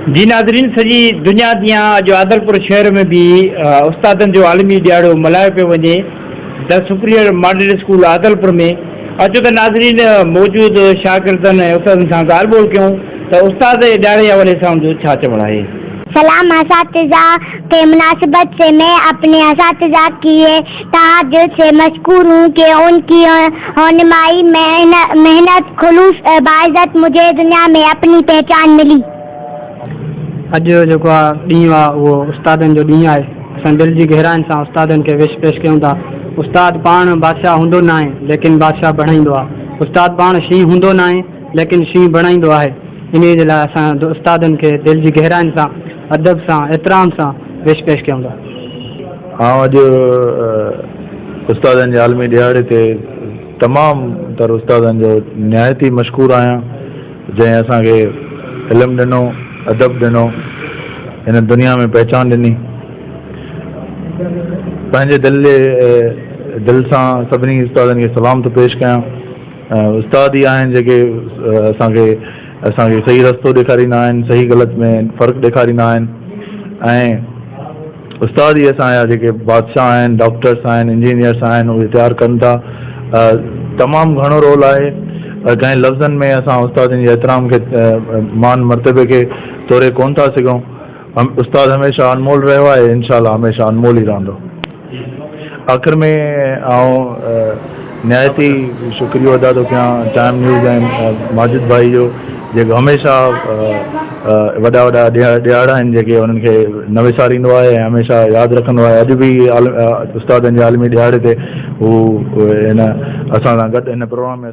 जी नाज़रीन, सॼी दुनिया ॾींहुं अॼु आदलपुर शहर में भी उस्तादनि जो आलमी ॾियारो मल्हायो पियो वञे। The superior model school Adalpur में अचो त नाज़रीन मौजूद शागिर्दनि ऐं उस्तादनि सां ॻाल्हि ॿोल कयूं त उस्ताद जे ॾियारे हवाले सां उनजो छा चवणु आहे। सलाम असातिज़ा के मुनासिबत से मैं अपने असातिज़ा की तहे दिल से मशकूर हूँ कि उनकी रहनुमाई मेहनत खुलूस बाइज़त मुझे दुनिया में अपनी पहचान मिली। अॼु जेको आहे ॾींहुं आहे उहो उस्तादनि जो ॾींहुं आहे। असां दिलि जी गहराइनि सां उस्तादनि खे विश पेश कयूं था। उस्ताद पाण बादशाह हूंदो न आहे लेकिन बादशाह बणाईंदो आहे। उस्ताद पाण शींहुं हूंदो न आहे लेकिन शींहुं बणाईंदो आहे। इन जे लाइ असां उस्तादनि खे दिलि जी गहराइनि सां अदब सां एतिराम सां विश पेश कयूं था। अॼु उस्तादनि जे आलमी ॾियारे ते तमामु तर उस्तादनि जो निहायती मशहूर आहियां, जंहिं असांखे इल्मु ॾिनो, अदब ॾिनो, हिन दुनिया में पहचान ॾिनी। पंहिंजे दिलि सां सभिनी उस्तादनि खे सलाम थो पेश कयां। उस्ताद ई आहिनि जेके असांखे सही रस्तो ॾेखारींदा आहिनि, सही ग़लति में फ़र्क़ु ॾेखारींदा आहिनि। ऐं उस्ताद ई असांजा जेके बादशाह आहिनि, डॉक्टर्स आहिनि, इंजीनियर्स आहिनि, उहे तयारु कनि था। तमामु घणो रोल आहे। कंहिं लफ़्ज़नि में असां उस्तादनि जे एतिराम खे मान मर्तबे खे तोड़े कोन था सघूं। उस्ताद हमेशह अनमोल रहियो आहे, इंशाअल्लाह हमेशह अनमोल ई रहंदो। आख़िर में निहायती शुक्रियो अदा थो कयां टाइम न्यूज़ ऐं माजिद भाई जो, जेको हमेशह वॾा ॾियारा आहिनि जेके उन्हनि खे न विसारींदो आहे ऐं हमेशह यादि रखंदो आहे। अॼु बि उस्तादनि जे आलमी ॾियारे ते हू हिन असां सां गॾु हिन प्रोग्राम में